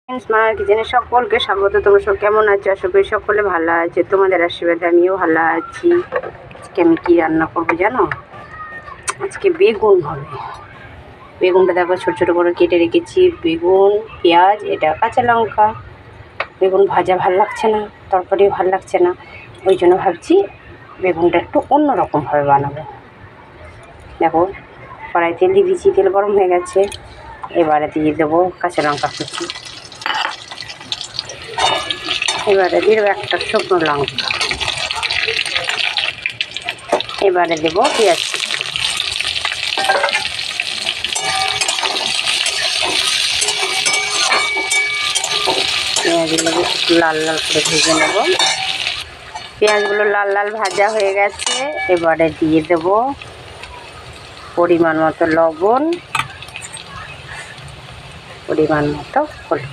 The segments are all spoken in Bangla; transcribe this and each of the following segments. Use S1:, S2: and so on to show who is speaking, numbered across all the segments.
S1: স্মার্ট কিচেনে সকলকে স্বাগত। তোমরা সব কেমন আছো? আশা করি সকলে ভালো আছে। তোমাদের আশীর্বাদে আমিও ভালো আছি। আজকে আমি কি রান্না করবো জানো? আজকে বেগুন হবে। বেগুনটা দেখো ছোট ছোট করে কেটে রেখেছি। বেগুন, পেঁয়াজ, এটা কাঁচা লঙ্কা। বেগুন ভাজা ভাল লাগছে না, তরকারিও ভাল লাগছে না, ওই জন্য ভাবছি বেগুনটা একটু অন্যরকমভাবে বানাবো। দেখো কড়াই তেল দিয়ে দিয়েছি, তেল গরম হয়ে গেছে। এবারে দিয়ে দেবো কাঁচা লঙ্কা কুচি। এবারে দিয়ে দেবো একটা শুকনো লঙ্কা। এবারে দেবো পেঁয়াজ। পেঁয়াজগুলো লাল লাল করে ভেজে নেব। পেঁয়াজগুলো লাল লাল ভাজা হয়ে গেছে। এবারে দিয়ে দেব পরিমাণ মতো লবণ, পরিমাণ মতো হলুদ,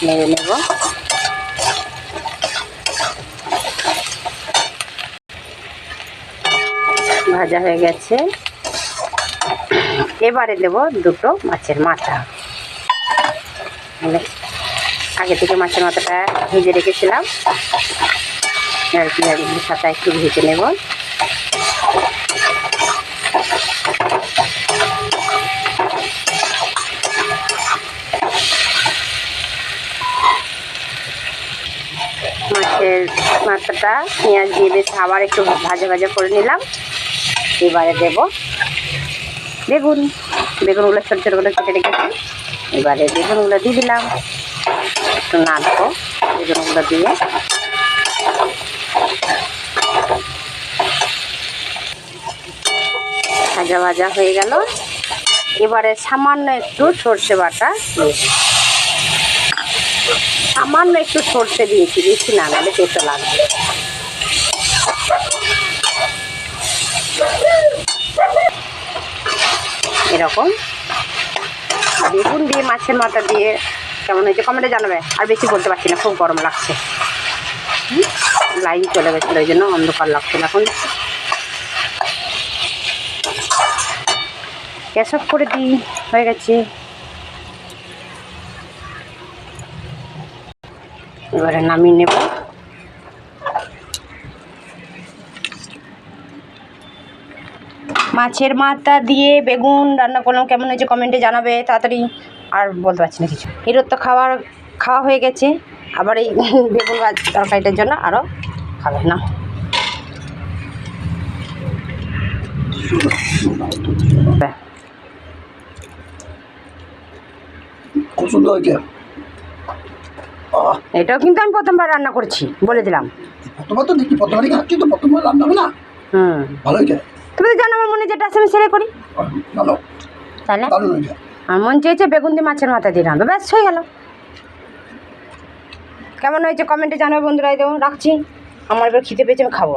S1: নেড়ে নেব। ভাজা হয়ে গেছে। এবারে দেব দুটো মাছের মাথা। আগে থেকে মাছের মাথাটা ভেজে রেখেছিলাম, আর পেঁয়াজগুলোর সাথে একটু ভেজে নেব। মাছের মাথাটা পেঁয়াজ দিয়ে বেশ আবার একটু ভাজা ভাজা করে নিলাম। এবারে দেব বেগুন। বেগুনগুলো ছোটো ছোটো করে কেটে রেখেছি। এবারে বেগুনগুলো দিয়ে দিলাম, একটু নাড়বো। বেগুনগুলো দিয়ে ভাজা ভাজা হয়ে গেল। এবারে সামান্য একটু সর্ষে বাটা দিয়েছি। সামান্য একটু সর্ষে দিয়েছি, বেশি না, নাহলে তেতো লাগবে। এরকম বেগুন দিয়ে মাছের মাথা দিয়ে কেমন হয়েছে কমেন্টে জানাবে। আর বেশি বলতে পারছি না, খুব গরম লাগছে। লাইন চলে গেছিলো, ওই জন্য অন্ধকার লাগছিল। এখন গ্যাস অফ করে দিই, হয়ে গেছে। এবারে নামিয়ে নেব। মাছের মাথা দিয়ে বেগুন রান্না করলাম, কেমন হয়েছে কমেন্টে জানাবে তাড়াতাড়ি। আর বলতে পারছি না কিছু। এর তো খাওয়া হয়ে গেছে, আবার এই বেগুন তরকারিটার জন্য আরও খাবে না।
S2: খুব সুন্দর হয়েছে।
S1: এটাও কিন্তু আমি প্রথমবার রান্না করছি, বলে দিলাম।
S2: প্রথমবার তো দেখি, প্রথমবারই খাচ্ছি তো, প্রথমবার রান্না হবে না। ভালো হয়েছে।
S1: তুমি তো জানো আমার মনে যেটা আছে আমি সেরে করি।
S2: ভালো,
S1: তাহলে
S2: দারুণ হয়েছে।
S1: আমার মন চেয়েছে বেগুন দিয়ে মাছের মাথা দিয়ে রান্না, ব্যাস হয়ে গেল। কেমন হয়েছে কমেন্টে জানাবে বন্ধুরা। এই দেবো, রাখছি। আমার এবার খিদে পেয়েছে, আমি খাবো।